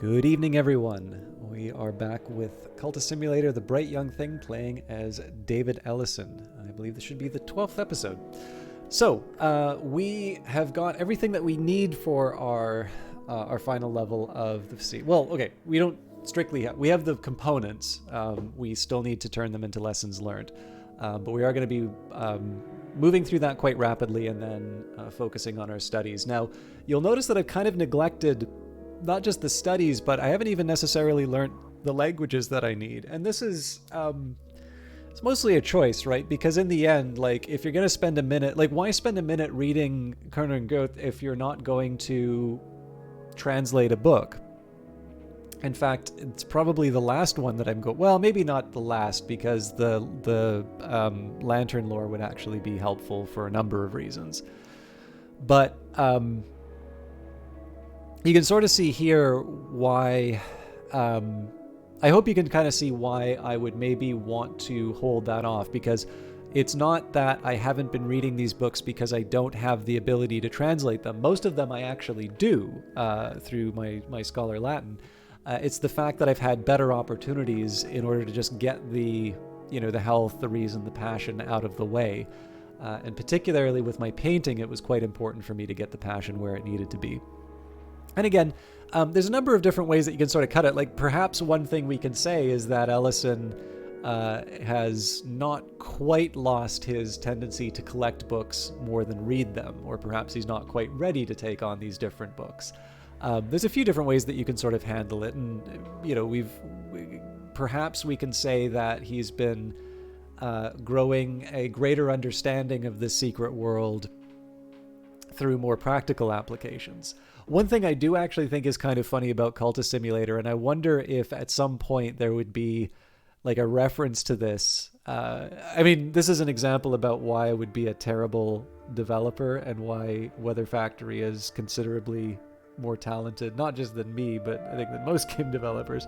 Good evening, everyone. We are back with Cultist Simulator, the bright young thing, playing as David Ellison. I believe this should be the 12th episode. So, we have got everything that we need for our final level of the sea. Well, okay, we don't strictly have... We have the components. We still need to turn them into lessons learned. But we are going to be moving through that quite rapidly and then focusing on our studies. Now, you'll notice that I've kind of neglected not just the studies, but I haven't even necessarily learned the languages that I need. And this is, it's mostly a choice, right? Because in the end, like, if you're going to spend a minute, like, why spend a minute reading Kerner and Goethe if you're not going to translate a book? In fact, it's probably the last one that I'm going, well, maybe not the last, because the Lantern lore would actually be helpful for a number of reasons. But, you can sort of see here why, I hope you can kind of see why I would maybe want to hold that off, because it's not that I haven't been reading these books because I don't have the ability to translate them. Most of them I actually do through my Scholar Latin. It's the fact that I've had better opportunities in order to just get the health, the reason, the passion out of the way. And particularly with my painting, it was quite important for me to get the passion where it needed to be. And again, there's a number of different ways that you can sort of cut it. Like, perhaps one thing we can say is that Ellison has not quite lost his tendency to collect books more than read them, or perhaps he's not quite ready to take on these different books. There's a few different ways that you can sort of handle it, and perhaps we can say that he's been growing a greater understanding of the secret world through more practical applications. One thing I do actually think is kind of funny about Cultist Simulator, and I wonder if at some point there would be like a reference to this. I mean, this is an example about why I would be a terrible developer and why Weather Factory is considerably more talented, not just than me, but I think than most game developers,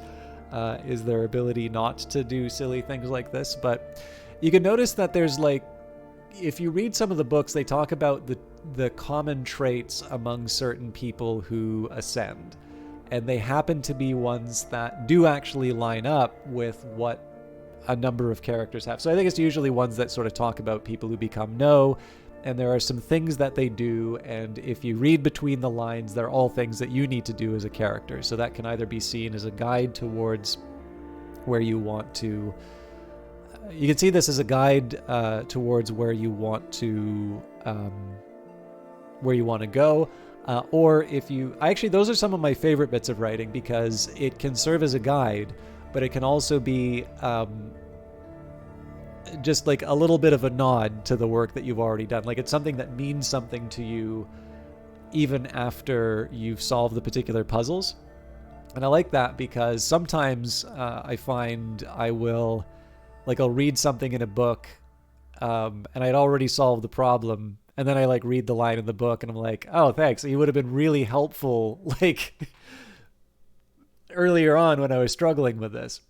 is their ability not to do silly things like this. But you can notice that there's like, if you read some of the books, they talk about the common traits among certain people who ascend. And they happen to be ones that do actually line up with what a number of characters have. So I think it's usually ones that sort of talk about people who become No, and there are some things that they do, and if you read between the lines, they're all things that you need to do as a character. So that can either be seen as a guide towards where you want to... you can see this as a guide towards where you want to go, or if you... Actually, those are some of my favorite bits of writing, because it can serve as a guide, but it can also be just like a little bit of a nod to the work that you've already done. Like, it's something that means something to you even after you've solved the particular puzzles. And I like that because sometimes I find I'll read something in a book, and I'd already solved the problem, and then I like read the line in the book, and I'm like, oh, thanks. You would have been really helpful, like, earlier on when I was struggling with this.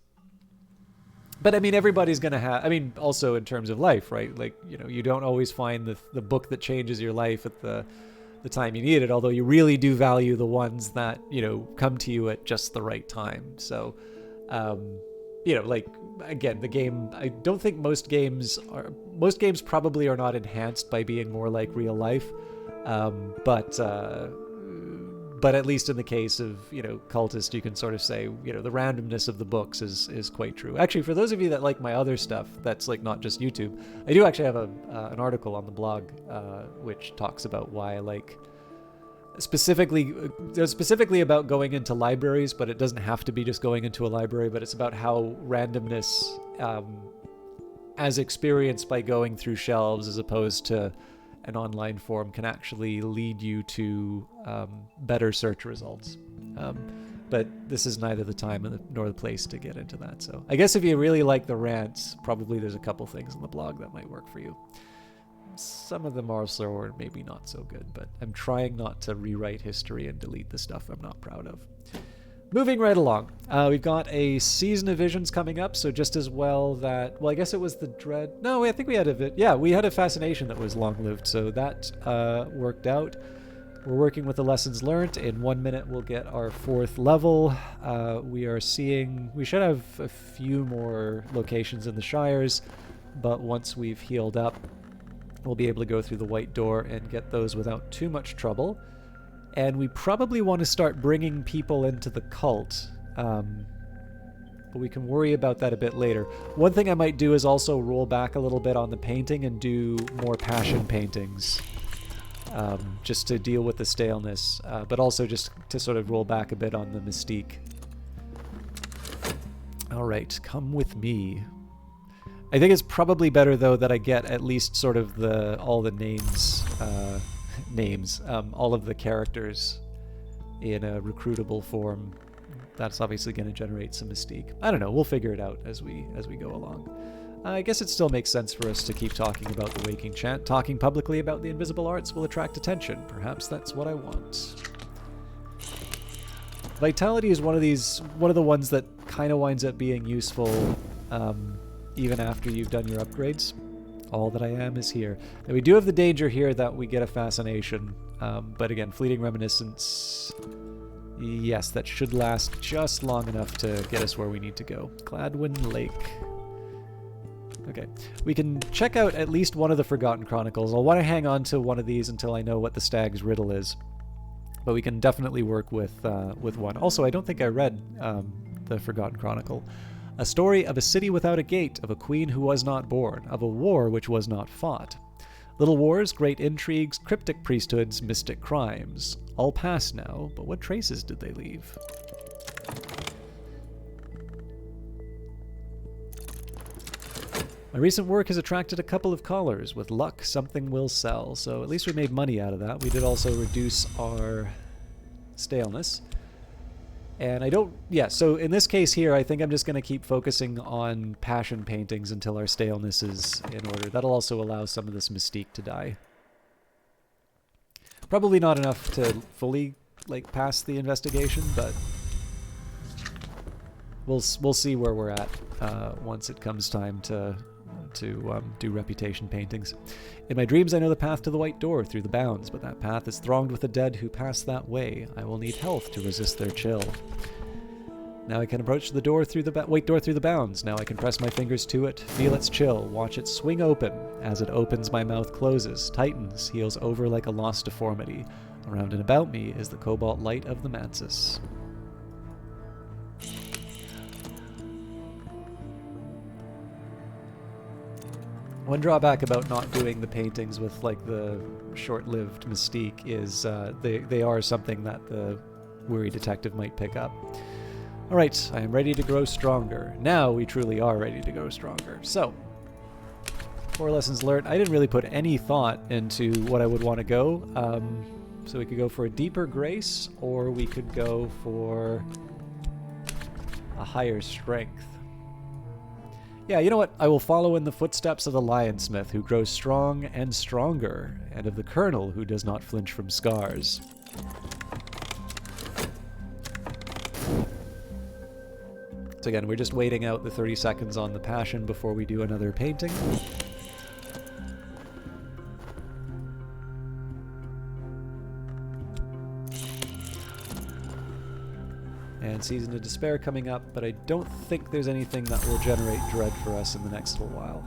But I mean, everybody's going to have, I mean, also in terms of life, right? Like, you don't always find the book that changes your life at the time you need it, although you really do value the ones that, come to you at just the right time. So, like, again, the game, I don't think most games probably are not enhanced by being more like real life. But at least in the case of, Cultist, you can sort of say, the randomness of the books is quite true. Actually, for those of you that like my other stuff, that's like not just YouTube, I do actually have an article on the blog, which talks about why I like specifically about going into libraries, but it doesn't have to be just going into a library, but it's about how randomness, as experienced by going through shelves as opposed to an online forum, can actually lead you to better search results. But this is neither the time nor the place to get into that. So I guess if you really like the rants, probably there's a couple things on the blog that might work for you. Some of them also are maybe not so good, but I'm trying not to rewrite history and delete the stuff I'm not proud of. Moving right along, we've got a Season of Visions coming up, so just as well that... Well, I guess it was the Dread... No, I think we had we had a Fascination that was long-lived, so that worked out. We're working with the lessons learned. In 1 minute, we'll get our 4th level. We should have a few more locations in the Shires, but once we've healed up, we'll be able to go through the White Door and get those without too much trouble. And we probably want to start bringing people into the cult, but we can worry about that a bit later. One thing I might do is also roll back a little bit on the painting and do more passion paintings. Just to deal with the staleness, but also just to sort of roll back a bit on the mystique. Alright, come with me. I think it's probably better, though, that I get at least sort of all the all of the characters in a recruitable form. That's obviously going to generate some mystique. I don't know, we'll figure it out as we go along. I guess it still makes sense for us to keep talking about the Waking Chant. Talking publicly about the invisible arts will attract attention. Perhaps that's what I want. Vitality is one of the ones that kind of winds up being useful even after you've done your upgrades. All that I am is here. And we do have the danger here that we get a fascination. But again, Fleeting Reminiscence... Yes, that should last just long enough to get us where we need to go. Gladwin Lake... Okay, we can check out at least one of the Forgotten Chronicles. I'll want to hang on to one of these until I know what the Stag's Riddle is. But we can definitely work with one. Also, I don't think I read the Forgotten Chronicle. A story of a city without a gate, of a queen who was not born, of a war which was not fought. Little wars, great intrigues, cryptic priesthoods, mystic crimes. All past now, but what traces did they leave? My recent work has attracted a couple of callers. With luck, something will sell. So at least we made money out of that. We did also reduce our staleness. And I don't... Yeah, so in this case here, I think I'm just going to keep focusing on passion paintings until our staleness is in order. That'll also allow some of this mystique to die. Probably not enough to fully, like, pass the investigation, but... We'll see where we're at once it comes time to do reputation paintings. In my dreams I know the path to the White Door through the bounds, but that path is thronged with the dead who pass that way. I will need health to resist their chill. Now I can approach the door through the White Door through the bounds. Now I can press my fingers to it, feel its chill, watch it swing open. As it opens, my mouth closes, tightens, heals over like a lost deformity. Around and about me is the cobalt light of the mantis. One drawback about not doing the paintings with like the short-lived mystique is they are something that the weary detective might pick up. Alright, I am ready to grow stronger. Now we truly are ready to go stronger. So, 4 lessons learned. I didn't really put any thought into what I would want to go. So we could go for a deeper grace, or we could go for a higher strength. Yeah, you know what? I will follow in the footsteps of the lionsmith who grows strong and stronger, and of the colonel who does not flinch from scars. So again, we're just waiting out the 30 seconds on the passion before we do another painting. And Season of Despair coming up, but I don't think there's anything that will generate dread for us in the next little while.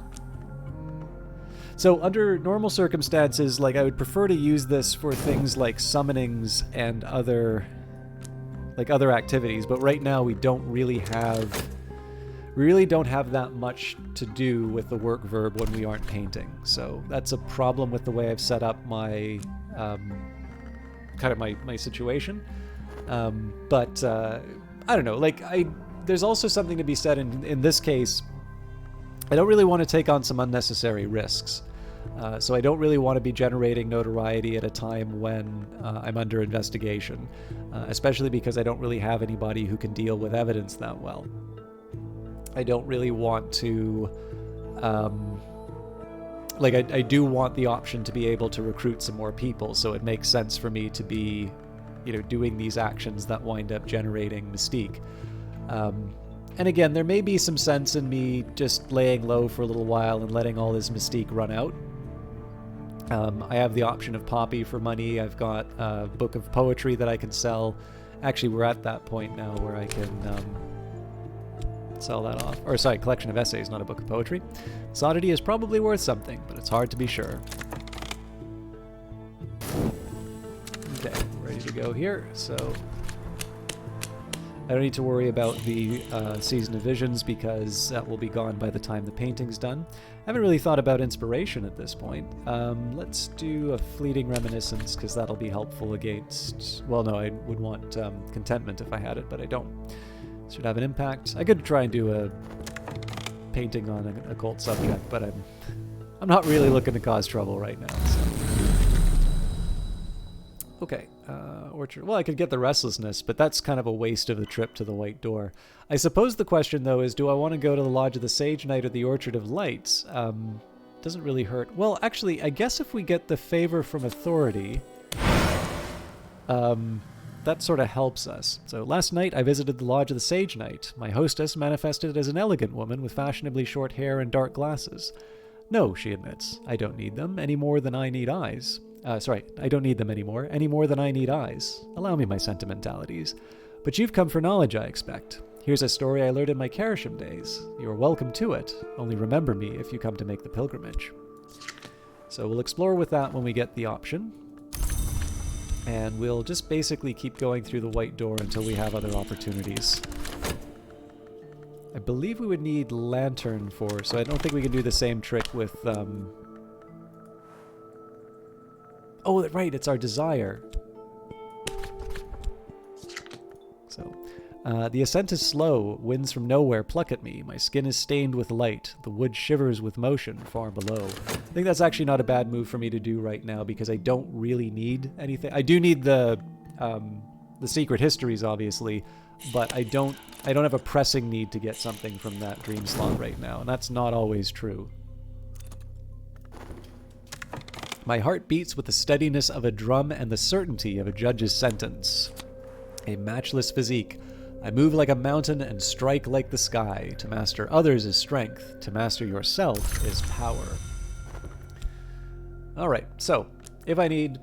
So under normal circumstances, like I would prefer to use this for things like summonings and other activities, but right now we don't really have that much to do with the work verb when we aren't painting. So that's a problem with the way I've set up my kind of my situation. But I don't know, like there's also something to be said in this case. I don't really want to take on some unnecessary risks. So I don't really want to be generating notoriety at a time when I'm under investigation, especially because I don't really have anybody who can deal with evidence that well. I don't really want to, I do want the option to be able to recruit some more people, so it makes sense for me to be, doing these actions that wind up generating mystique. And again, there may be some sense in me just laying low for a little while and letting all this mystique run out. I have the option of Poppy for money. I've got a book of poetry that I can sell. Actually, we're at that point now where I can sell that off. Or sorry, collection of essays, not a book of poetry. This oddity is probably worth something, but it's hard to be sure. Okay, ready to go here. So I don't need to worry about the Season of Visions because that will be gone by the time the painting's done. I haven't really thought about inspiration at this point. Let's do a fleeting reminiscence because that'll be helpful against... Well, no, I would want contentment if I had it, but I don't. Should have an impact. I could try and do a painting on an occult subject, but I'm not really looking to cause trouble right now. So. Okay, Orchard. Well, I could get the Restlessness, but that's kind of a waste of the trip to the White Door. I suppose the question, though, is do I want to go to the Lodge of the Sage Knight or the Orchard of Lights? Doesn't really hurt. Well, actually, I guess if we get the favor from authority, that sort of helps us. So last night I visited the Lodge of the Sage Knight. My hostess manifested as an elegant woman with fashionably short hair and dark glasses. No, she admits, I don't need them any more than I need eyes. I don't need them anymore, any more than I need eyes. Allow me my sentimentalities. But you've come for knowledge, I expect. Here's a story I learned in my Carisham days. You are welcome to it. Only remember me if you come to make the pilgrimage. So we'll explore with that when we get the option. And we'll just basically keep going through the White Door until we have other opportunities. I believe we would need Lantern for, so I don't think we can do the same trick with... Oh, right, it's our desire. So, the ascent is slow, winds from nowhere pluck at me, my skin is stained with light, the wood shivers with motion far below. I think that's actually not a bad move for me to do right now because I don't really need anything. I do need the secret histories, obviously, but I don't have a pressing need to get something from that dream slot right now, and that's not always true. My heart beats with the steadiness of a drum and the certainty of a judge's sentence. A matchless physique. I move like a mountain and strike like the sky. To master others is strength. To master yourself is power. Alright, so, if I need,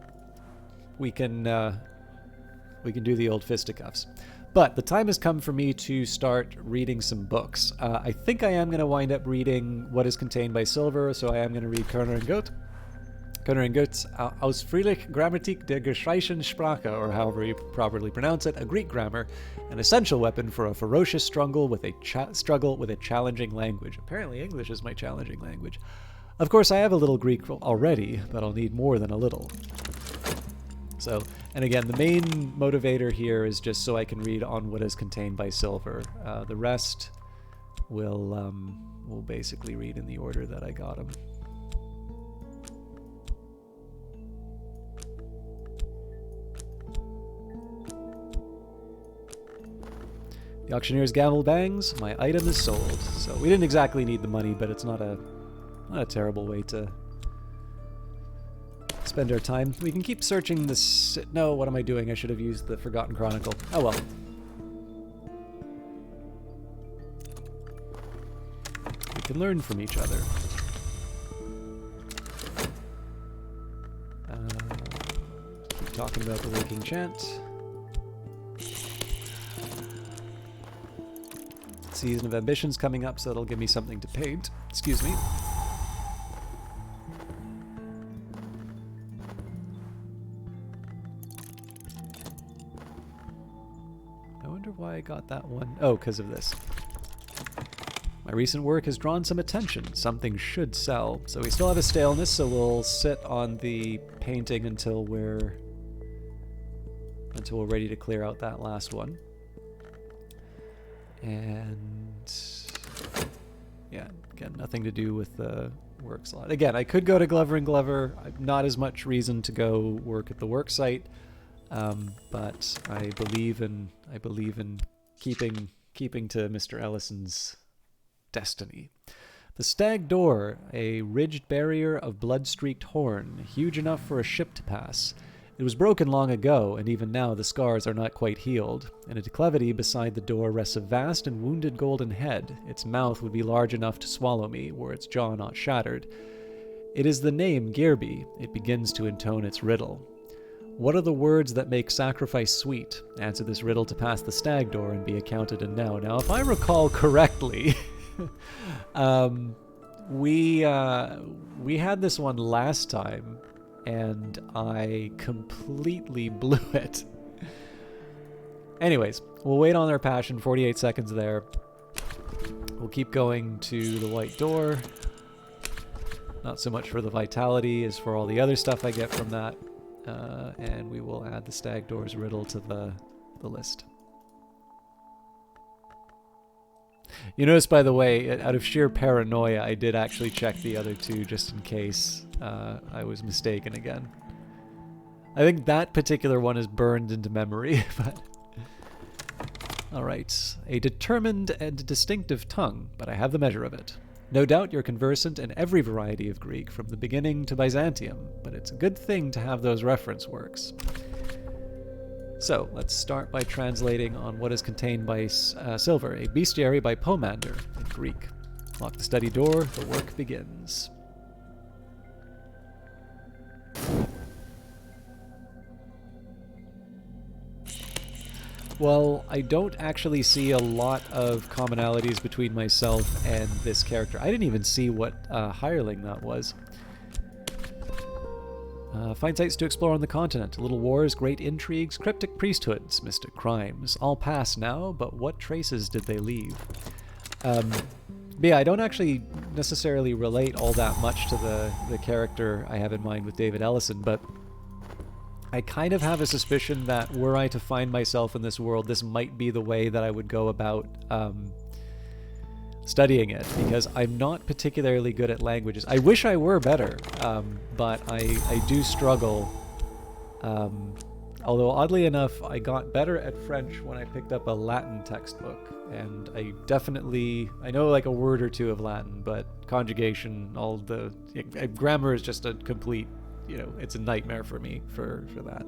we can do the old fisticuffs. But the time has come for me to start reading some books. I think I am going to wind up reading What is Contained by Silver, so I am going to read Körner and Goethe. Körner and Goethe's Ausführliche Grammatik der Griechischen Sprache, or however you properly pronounce it, a Greek grammar, an essential weapon for a ferocious struggle with a challenging language. Apparently English is my challenging language. Of course, I have a little Greek already, but I'll need more than a little. So, and again, the main motivator here is just so I can read on What is Contained by Silver. The rest we'll basically read in the order that I got them. The auctioneer's gavel bangs. My item is sold. So we didn't exactly need the money, but it's not a terrible way to spend our time. We can keep searching this. No, what am I doing? I should have used the Forgotten Chronicle. Oh well. We can learn from each other. Keep talking about the Waking Chant. Season of Ambitions coming up, so that'll give me something to paint. Excuse me. I wonder why I got that one. Oh, because of this. My recent work has drawn some attention. Something should sell. So we still have a staleness, so we'll sit on the painting until we're ready to clear out that last one. And yeah, again, nothing to do with the work slot. Again, I could go to Glover and Glover. Not as much reason to go work at the work site, but I believe in keeping to Mr. Ellison's destiny. The Stag Door, a ridged barrier of blood-streaked horn, huge enough for a ship to pass. It was broken long ago, and even now the scars are not quite healed. In a declivity beside the door rests a vast and wounded golden head. Its mouth would be large enough to swallow me, were its jaw not shattered. It is the name Gearby. It begins to intone its riddle. What are the words that make sacrifice sweet? Answer this riddle to pass the stag door and be accounted in now. Now, if I recall correctly, we had this one last time, and I completely blew it. Anyways, we'll wait on our passion. 48 seconds there. We'll keep going to the white door. Not so much for the vitality as for all the other stuff I get from that. And we will add the stag door's riddle to the list. You notice, by the way, out of sheer paranoia, I did actually check the other two just in case I was mistaken again. I think that particular one is burned into memory, but... Alright. A determined and distinctive tongue, but I have the measure of it. No doubt you're conversant in every variety of Greek, from the beginning to Byzantium, but it's a good thing to have those reference works. So, let's start by translating on what is contained by Silver, a bestiary by Pomander in Greek. Lock the study door, the work begins. Well, I don't actually see a lot of commonalities between myself and this character. I didn't even see what hireling that was. Find sites to explore on the continent. Little wars, great intrigues, cryptic priesthoods, mystic crimes. All past now, but what traces did they leave? But yeah, I don't actually necessarily relate all that much to the character I have in mind with David Ellison, but I kind of have a suspicion that were I to find myself in this world, this might be the way that I would go about studying it, because I'm not particularly good at languages. I wish I were better, but I do struggle. Although, oddly enough, I got better at French when I picked up a Latin textbook, and I know like a word or two of Latin, but conjugation, grammar is just a complete... it's a nightmare for me for that.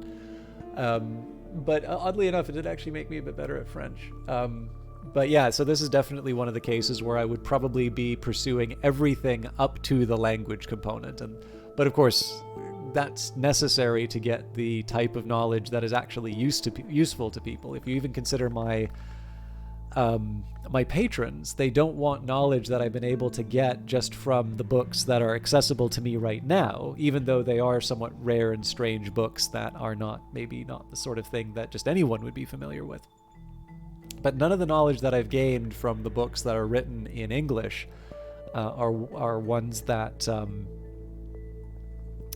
But oddly enough, it did actually make me a bit better at French. But yeah, so this is definitely one of the cases where I would probably be pursuing everything up to the language component. But of course, that's necessary to get the type of knowledge that is actually useful to people. If you even consider my patrons, they don't want knowledge that I've been able to get just from the books that are accessible to me right now, even though they are somewhat rare and strange books that are maybe not the sort of thing that just anyone would be familiar with. But none of the knowledge that I've gained from the books that are written in English are ones that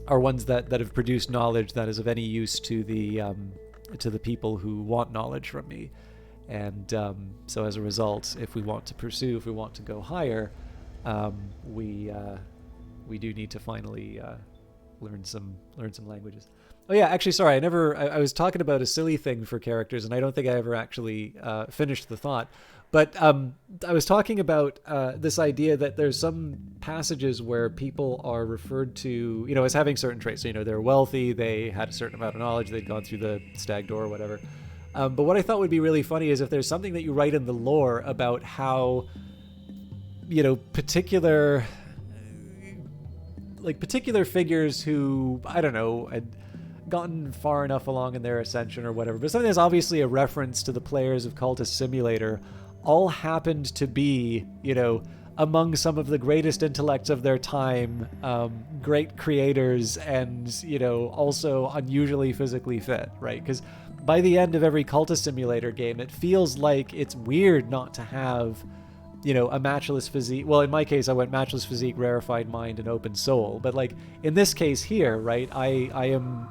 have produced knowledge that is of any use to the people who want knowledge from me. And so as a result, if we want to go higher, we do need to finally learn some languages. Oh yeah, actually, sorry, I was talking about a silly thing for characters, and I don't think I ever actually finished the thought. But I was talking about this idea that there's some passages where people are referred to, as having certain traits. So, they're wealthy, they had a certain amount of knowledge, they'd gone through the stag door or whatever. But what I thought would be really funny is if there's something that you write in the lore about how, particular figures who, I don't know, had gotten far enough along in their ascension or whatever, but something that's obviously a reference to the players of Cultist Simulator, all happened to be, among some of the greatest intellects of their time, great creators, and, also unusually physically fit, right? Because by the end of every Cultist Simulator game, it feels like it's weird not to have, a matchless physique. Well, in my case, I went matchless physique, rarefied mind, and open soul. But, in this case here, right, I am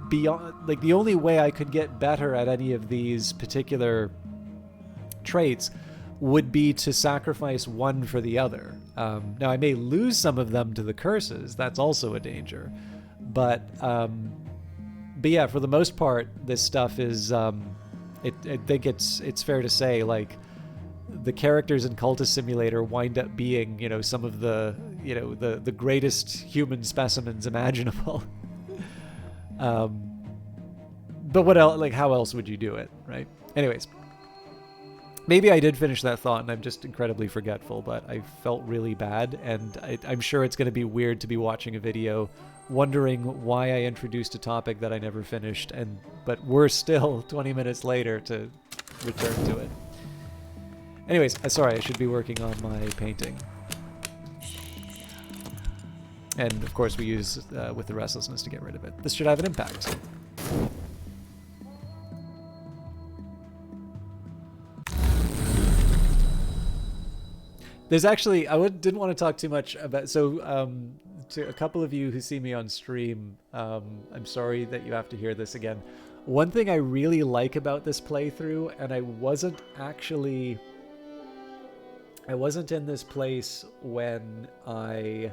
beyond... the only way I could get better at any of these particular traits would be to sacrifice one for the other. Now, I may lose some of them to the curses. That's also a danger. But yeah, for the most part, this stuff is... I think it's fair to say, the characters in Cultist Simulator wind up being, some of the, the greatest human specimens imaginable. But what else? How else would you do it, right? Anyways, Maybe I did finish that thought and I'm just incredibly forgetful, but I felt really bad, and I'm sure it's going to be weird to be watching a video wondering why I introduced a topic that I never finished, but we're still 20 minutes later to return to it. Anyways, sorry, I should be working on my painting. And of course we use with the restlessness to get rid of it. This should have an impact. There's actually, didn't want to talk too much about, so to a couple of you who see me on stream, I'm sorry that you have to hear this again. One thing I really like about this playthrough, and I wasn't in this place when I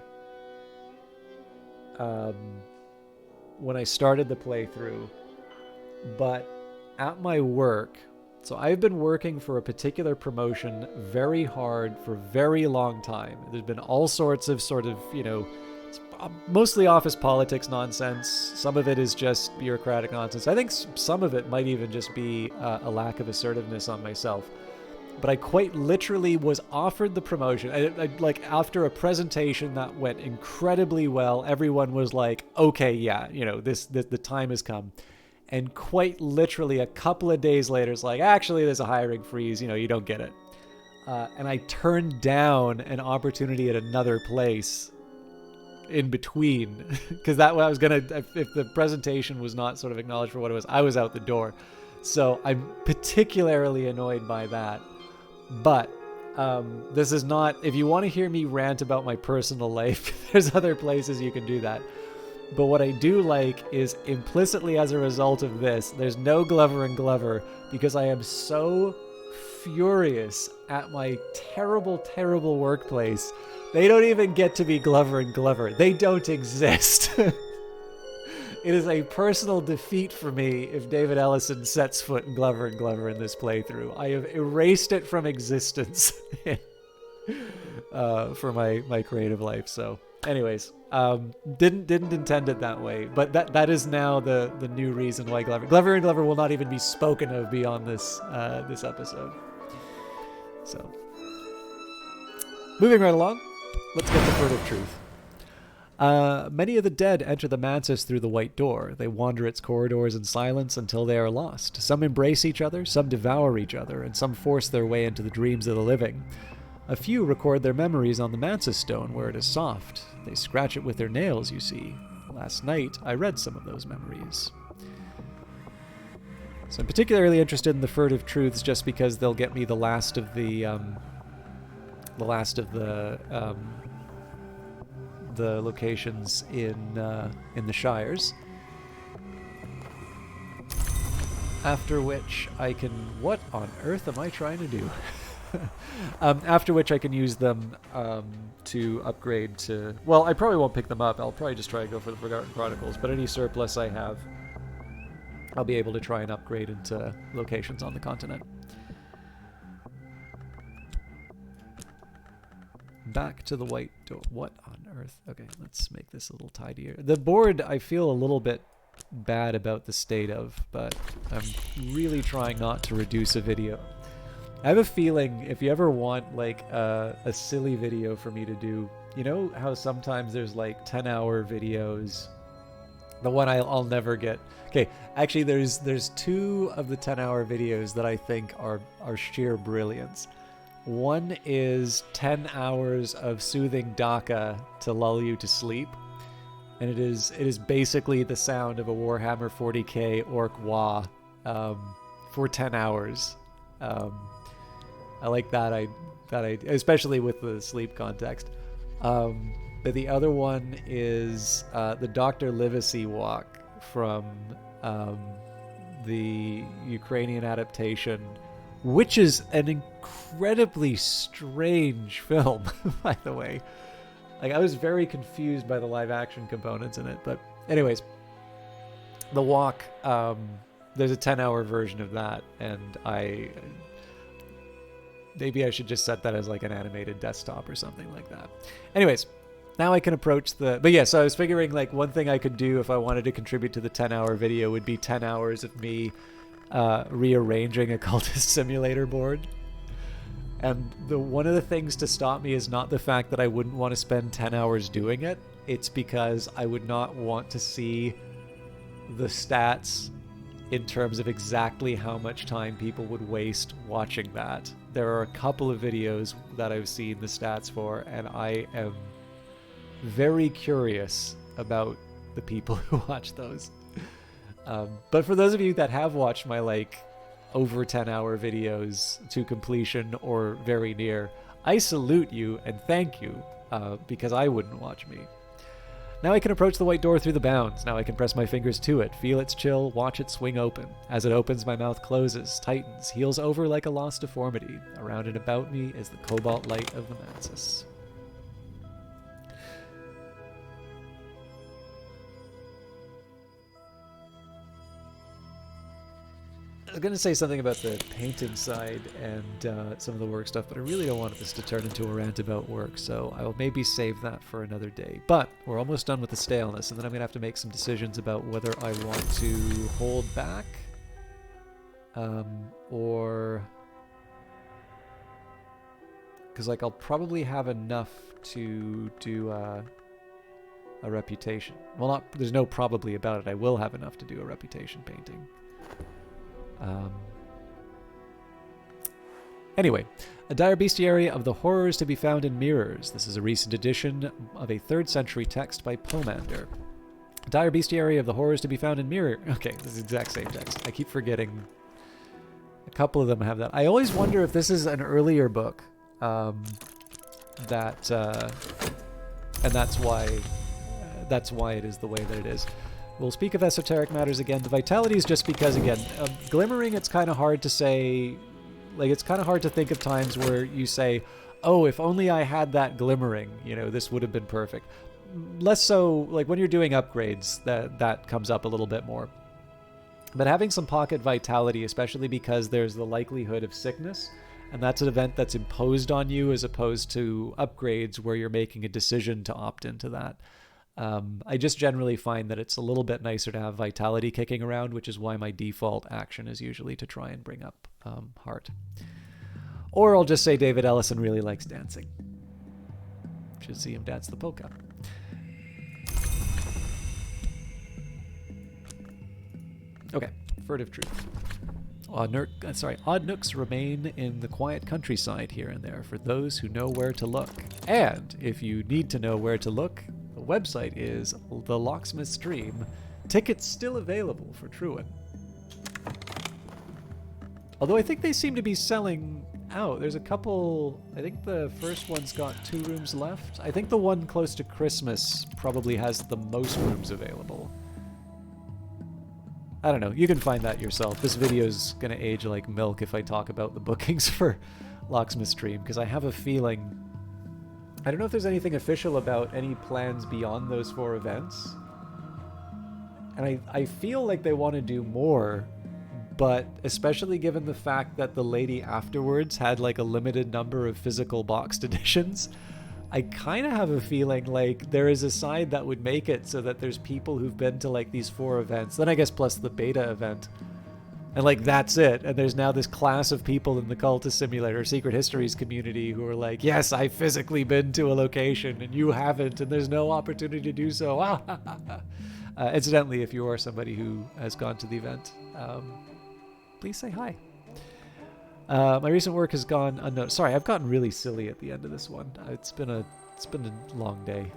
started the playthrough, but at my work, so I've been working for a particular promotion very hard for a very long time. There's been all sorts of mostly office politics nonsense. Some of it is just bureaucratic nonsense. I think some of it might even just be a lack of assertiveness on myself. But I quite literally was offered the promotion. Like after a presentation that went incredibly well, everyone was like, okay, yeah, the time has come. And quite literally a couple of days later, it's like, actually, there's a hiring freeze. You don't get it. And I turned down an opportunity at another place in between, because that way I was going to, if the presentation was not sort of acknowledged for what it was, I was out the door. So I'm particularly annoyed by that. But this is not, if you want to hear me rant about my personal life, there's other places you can do that. But what I do like is implicitly as a result of this, there's no Glover and Glover, because I am so furious at my terrible, terrible workplace. They don't even get to be Glover and Glover. They don't exist. It is a personal defeat for me if David Ellison sets foot in Glover and Glover in this playthrough. I have erased it from existence for my creative life. So anyways, didn't intend it that way, but that is now the new reason why Glover and Glover will not even be spoken of beyond this this episode. So moving right along, let's get the furtive truth. Many of the dead enter the mantis through the white door. They wander its corridors in silence until they are lost. Some embrace each other, some devour each other, and some force their way into the dreams of the living. A few record their memories on the mantis stone where it is soft. They scratch it with their nails, you see. Last night, I read some of those memories. So I'm particularly interested in the furtive truths just because they'll get me the last of the locations in the Shires. After which I can... What on earth am I trying to do? After which I can use them to upgrade to... Well, I probably won't pick them up. I'll probably just try to go for the Forgotten Chronicles, but any surplus I have, I'll be able to try and upgrade into locations on the continent. Back to the white door. What on earth? Okay, let's make this a little tidier. The board, I feel a little bit bad about the state of, but I'm really trying not to reduce a video. I have a feeling if you ever want like a silly video for me to do, you know how sometimes there's like 10-hour videos. The one I'll never get. Okay, actually there's two of the 10-hour videos that I think are sheer brilliance. One is 10 hours of soothing Daka to lull you to sleep, and it is basically the sound of a Warhammer 40k orc wah for 10 hours. I like that. I especially with the sleep context. But the other one is the Dr. Livesey walk from the Ukrainian adaptation, which is an incredibly strange film, by the way. Like, I was very confused by the live action components in it, but anyways, the walk, there's a 10-hour version of that, and maybe I should just set that as like an animated desktop or something like that. Anyways, now I can approach but yeah, so I was figuring like one thing I could do if I wanted to contribute to the 10-hour video would be 10 hours of me rearranging a Cultist simulator board. And one of the things to stop me is not the fact that I wouldn't want to spend 10 hours doing it. It's because I would not want to see the stats in terms of exactly how much time people would waste watching that. There are a couple of videos that I've seen the stats for, and I am very curious about the people who watch those. But for those of you that have watched my like over 10-hour videos to completion or very near, I salute you and thank you, because I wouldn't watch me. Now I can approach the white door through the bounds. Now I can press my fingers to it, feel its chill, watch it swing open. As it opens, my mouth closes, tightens, heals over like a lost deformity. Around and about me is the cobalt light of the Mantis. I was going to say something about the painting side and some of the work stuff, but I really don't want this to turn into a rant about work, so I will maybe save that for another day. But we're almost done with the staleness, and then I'm going to have to make some decisions about whether I want to hold back or... Because like I'll probably have enough to do a reputation. Well, not there's no probably about it. I will have enough to do a reputation painting. Anyway, a dire bestiary of the horrors to be found in mirrors. This is a recent edition of a 3rd century text by Pomander. A dire bestiary of the horrors to be found in mirror. Okay, this is the exact same text. I keep forgetting. A couple of them have that. I always wonder if this is an earlier book. And that's why it is the way that it is. We'll speak of esoteric matters again. The vitality is just because, again, glimmering, it's kind of hard to say, like, it's kind of hard to think of times where you say, oh, if only I had that glimmering, you know, this would have been perfect. Less so, like, when you're doing upgrades, that comes up a little bit more. But having some pocket vitality, especially because there's the likelihood of sickness, and that's an event that's imposed on you as opposed to upgrades where you're making a decision to opt into that. I just generally find that it's a little bit nicer to have vitality kicking around, which is why my default action is usually to try and bring up heart. Or I'll just say David Ellison really likes dancing. Should see him dance the polka. Okay, furtive truth. Odd nooks remain in the quiet countryside here and there for those who know where to look. And if you need to know where to look, the website is The Locksmith Stream. Tickets still available for Truant. Although I think they seem to be selling out. There's a couple... I think the first one's got 2 rooms left. I think the one close to Christmas probably has the most rooms available. I don't know. You can find that yourself. This video's going to age like milk if I talk about the bookings for Locksmith Stream, because I have a feeling... I don't know if there's anything official about any plans beyond those 4 events. And I feel like they want to do more, but especially given the fact that the lady afterwards had like a limited number of physical boxed editions, I kind of have a feeling like there is a side that would make it so that there's people who've been to like these 4 events, then I guess plus the beta event, and like that's it. And there's now this class of people in the Cultist Simulator Secret Histories community who are like, yes, I've physically been to a location and you haven't, and there's no opportunity to do so. Incidentally, if you are somebody who has gone to the event, please say hi. My recent work has gone unnoticed. Sorry, I've gotten really silly at the end of this one. It's been a long day.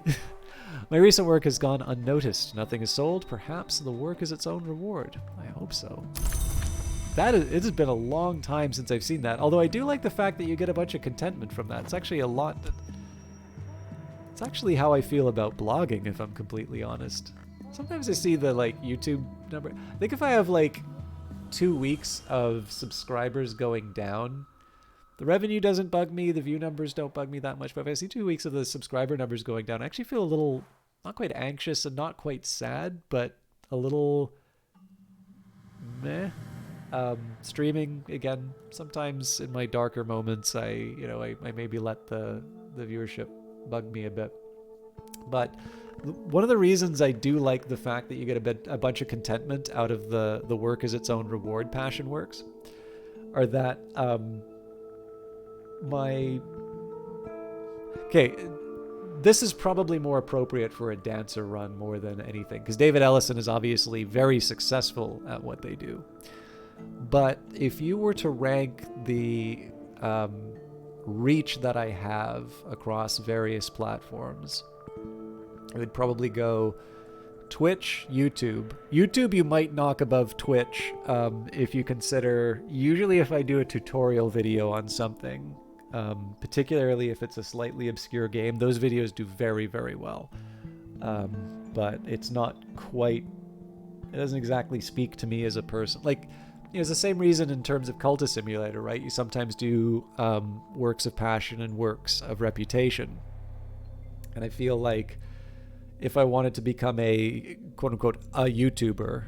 My recent work has gone unnoticed. Nothing is sold. Perhaps the work is its own reward. I hope so. It has been a long time since I've seen that. Although I do like the fact that you get a bunch of contentment from that. It's actually a lot. It's actually how I feel about blogging, if I'm completely honest. Sometimes I see the like YouTube number. I think if I have like 2 weeks of subscribers going down, the revenue doesn't bug me, the view numbers don't bug me that much, but if I see 2 weeks of the subscriber numbers going down, I actually feel a little, not quite anxious and not quite sad, but a little meh. Streaming, again, sometimes in my darker moments, I maybe let the viewership bug me a bit. But one of the reasons I do like the fact that you get a bunch of contentment out of the work as its own reward passion works are that my okay, this is probably more appropriate for a dancer run more than anything, because David Ellison is obviously very successful at what they do. But if you were to rank the reach that I have across various platforms, I would probably go Twitch, YouTube. YouTube you might knock above Twitch if you consider, usually if I do a tutorial video on something, particularly if it's a slightly obscure game, those videos do very, very well. But it's not quite, it doesn't exactly speak to me as a person. Like, you know, it's the same reason in terms of Cultist Simulator, right? You sometimes do works of passion and works of reputation. And I feel like if I wanted to become a quote-unquote a YouTuber,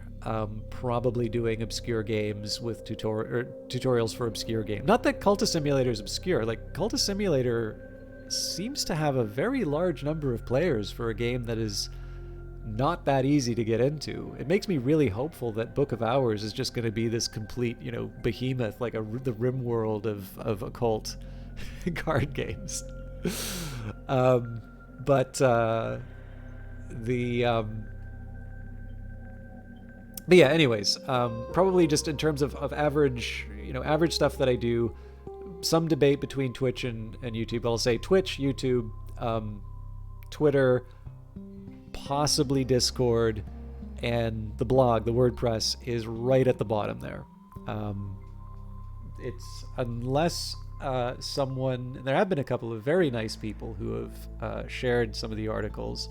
probably doing obscure games with tutorials for obscure games. Not that Cultist Simulator is obscure. Like, Cultist Simulator seems to have a very large number of players for a game that is not that easy to get into. It makes me really hopeful that Book of Hours is just going to be this complete, you know, behemoth, like the rim world of occult card games. But yeah, anyways, probably just in terms of average, you know, average stuff that I do, some debate between Twitch and YouTube. I'll say Twitch, YouTube, Twitter, possibly Discord, and the blog, the WordPress, is right at the bottom there. It's unless someone, there have been a couple of very nice people who have shared some of the articles,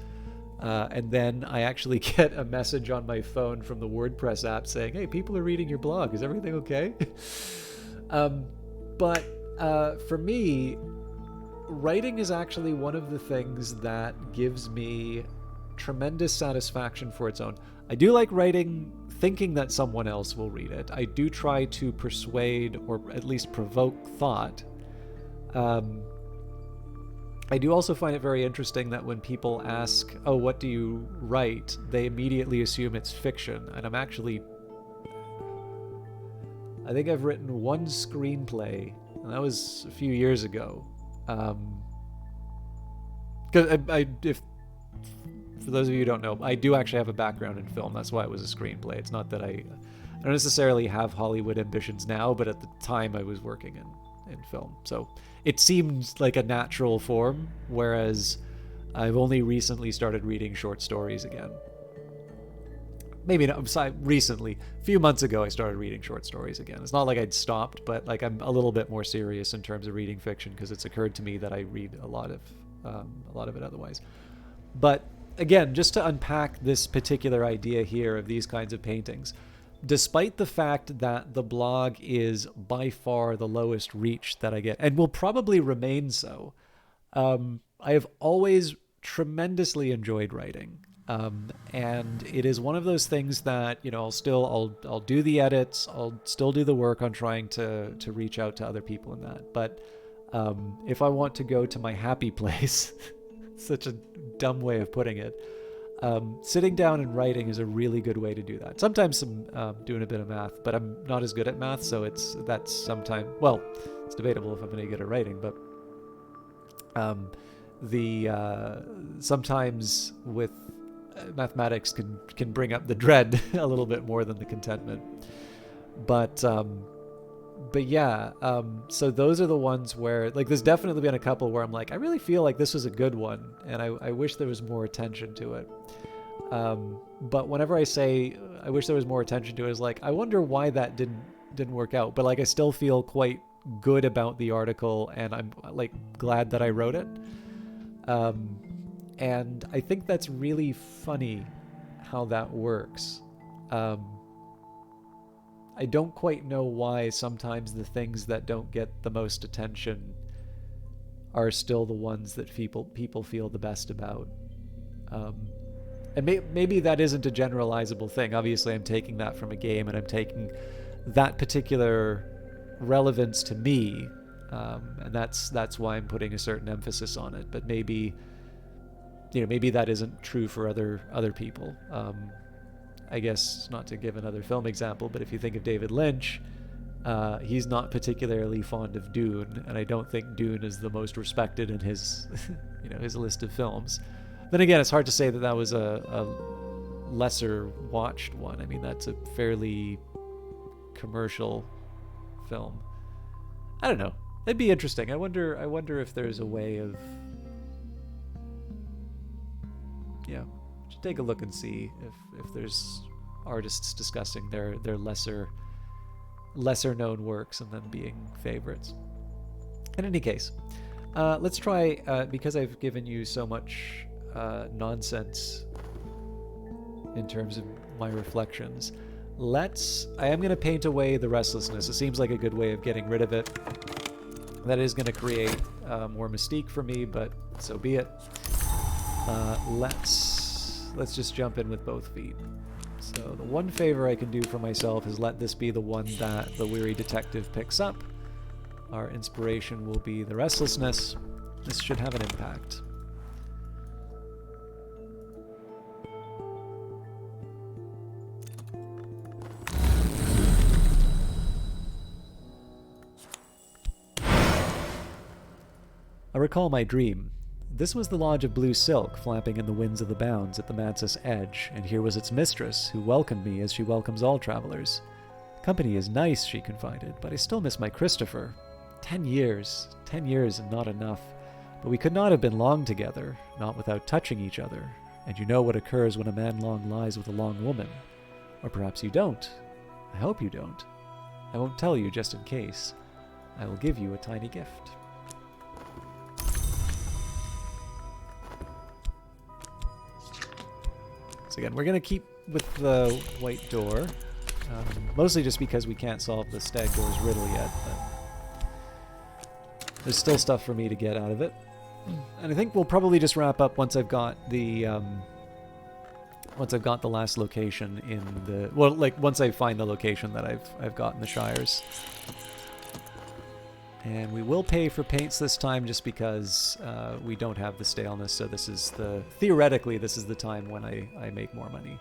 and then I actually get a message on my phone from the WordPress app saying, hey, people are reading your blog, is everything okay? But for me, writing is actually one of the things that gives me tremendous satisfaction for its own. I do like writing, thinking that someone else will read it. I do try to persuade or at least provoke thought. I do also find it very interesting that when people ask, oh, what do you write? They immediately assume it's fiction. And I think I've written one screenplay, and that was a few years ago. Because for those of you who don't know, I do actually have a background in film. That's why it was a screenplay. It's not that I don't necessarily have Hollywood ambitions now, but at the time I was working in film. So it seemed like a natural form, whereas I've only recently started reading short stories again. Maybe not recently. A few months ago, I started reading short stories again. It's not like I'd stopped, but like I'm a little bit more serious in terms of reading fiction, because it's occurred to me that I read a lot of it otherwise. But again, just to unpack this particular idea here of these kinds of paintings, despite the fact that the blog is by far the lowest reach that I get, and will probably remain so, I have always tremendously enjoyed writing. And it is one of those things that, you know, I'll do the edits, I'll still do the work on trying to reach out to other people in that. But if I want to go to my happy place, such a dumb way of putting it, sitting down and writing is a really good way to do that. Sometimes I'm doing a bit of math, but I'm not as good at math, so that's sometimes, well, it's debatable if I'm any good at writing, but sometimes with mathematics can bring up the dread a little bit more than the contentment. But yeah, so those are the ones where, like, there's definitely been a couple where I'm like, I really feel like this was a good one, and I wish there was more attention to it. But whenever I say I wish there was more attention to it, it's like, I wonder why that didn't work out. But like, I still feel quite good about the article, and I'm like glad that I wrote it. And I think that's really funny how that works. I don't quite know why sometimes the things that don't get the most attention are still the ones that people feel the best about. And maybe that isn't a generalizable thing. Obviously, I'm taking that from a game, and I'm taking that particular relevance to me, and that's why I'm putting a certain emphasis on it. But maybe that isn't true for other people. I guess, not to give another film example, but if you think of David Lynch, He's not particularly fond of Dune, and I don't think Dune is the most respected in his, his list of films. Then again, it's hard to say that that was a lesser watched one. I mean, that's a fairly commercial film. I don't know. It'd be interesting. I wonder if there's a way of, should take a look and see if there's artists discussing their lesser known works and then being favorites. In any case, let's try, because I've given you so much nonsense in terms of my reflections, I am going to paint away the restlessness. It seems like a good way of getting rid of it. That is going to create more mystique for me, but so be it. Let's just jump in with both feet. So the one favor I can do for myself is let this be the one that the weary detective picks up. Our inspiration will be the restlessness. This should have an impact. I recall my dream. This was the lodge of blue silk flapping in the winds of the bounds at the Mansus edge, and here was its mistress, who welcomed me as she welcomes all travelers. Company is nice, she confided, but I still miss my Christopher. 10 years and not enough. But we could not have been long together, not without touching each other, and you know what occurs when a man long lies with a long woman. Or perhaps you don't. I hope you don't. I won't tell you just in case. I will give you a tiny gift. So again, we're going to keep with the white door, mostly just because we can't solve the stag door's riddle yet, but there's still stuff for me to get out of it. And I think we'll probably just wrap up once I've got the last location in the, well, like once I find the location that I've got in the Shires. And we will pay for paints this time just because we don't have the staleness, so theoretically this is the time when I make more money.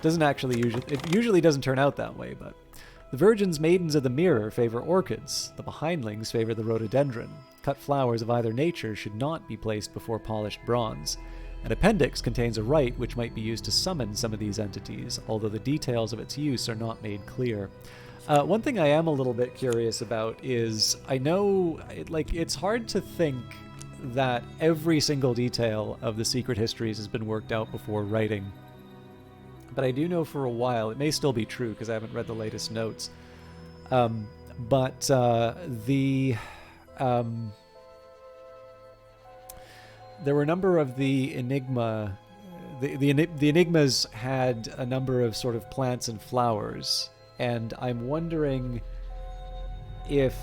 It usually doesn't turn out that way, but the virgins maidens of the mirror favor orchids, the behindlings favor the rhododendron. Cut flowers of either nature should not be placed before polished bronze. An appendix contains a rite which might be used to summon some of these entities, although the details of its use are not made clear. One thing I am a little bit curious about is, I know, it's hard to think that every single detail of the secret histories has been worked out before writing. But I do know for a while, it may still be true because I haven't read the latest notes, there were a number of the enigma, the enigmas had a number of sort of plants and flowers. And I'm wondering if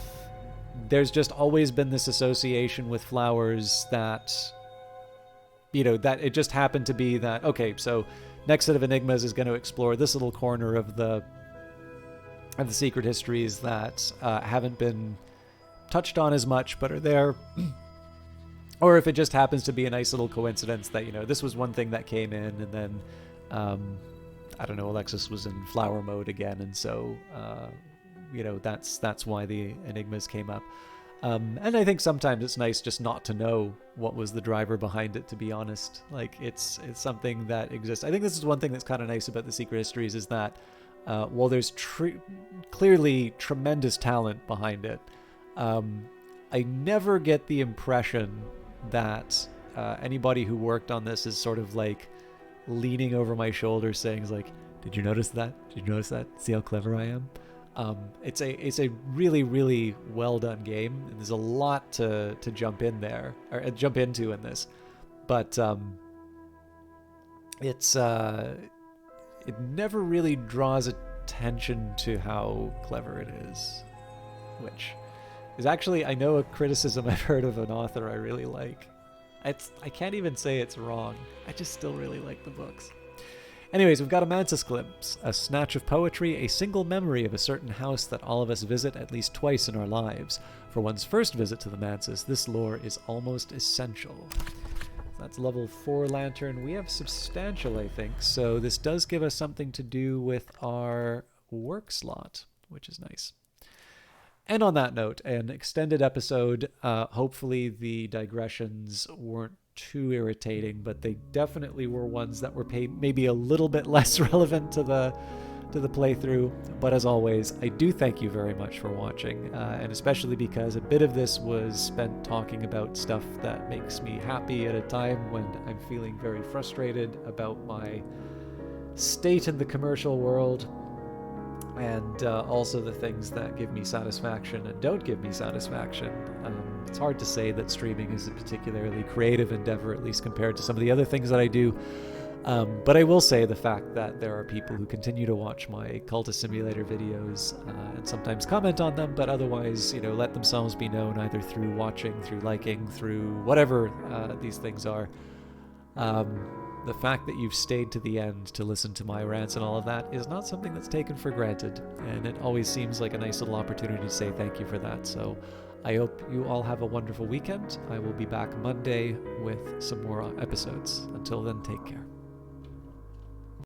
there's just always been this association with flowers that, that it just happened to be that, okay, so next set of enigmas is going to explore this little corner of the secret histories that haven't been touched on as much but are there. Or if it just happens to be a nice little coincidence that, this was one thing that came in and then, I don't know, Alexis was in flower mode again, and so, that's why the enigmas came up. And I think sometimes it's nice just not to know what was the driver behind it, to be honest. Like, it's something that exists. I think this is one thing that's kind of nice about the secret histories is that, while there's clearly tremendous talent behind it, I never get the impression that anybody who worked on this is sort of like leaning over my shoulder saying, like, did you notice that? Did you notice that? See how clever I am? It's a really, really well done game, and there's a lot to jump into in this, but it never really draws attention to how clever it is, which is actually, I know, a criticism I've heard of an author I really like. I can't even say it's wrong. I just still really like the books. Anyways, we've got a Mansus glimpse, a snatch of poetry, a single memory of a certain house that all of us visit at least twice in our lives. For one's first visit to the Mansus, this lore is almost essential. That's level 4 lantern. We have substantial, I think, so this does give us something to do with our work slot, which is nice. And on that note, an extended episode. Hopefully the digressions weren't too irritating, but they definitely were ones that were maybe a little bit less relevant to the playthrough. But as always, I do thank you very much for watching, and especially because a bit of this was spent talking about stuff that makes me happy at a time when I'm feeling very frustrated about my state in the commercial world, and also the things that give me satisfaction and don't give me satisfaction. It's hard to say that streaming is a particularly creative endeavor, at least compared to some of the other things that I do. But I will say the fact that there are people who continue to watch my Cultist Simulator videos and sometimes comment on them, but otherwise, let themselves be known either through watching, through liking, through whatever these things are. The fact that you've stayed to the end to listen to my rants and all of that is not something that's taken for granted, and it always seems like a nice little opportunity to say thank you for that. So I hope you all have a wonderful weekend. I will be back Monday with some more episodes. Until then, take care.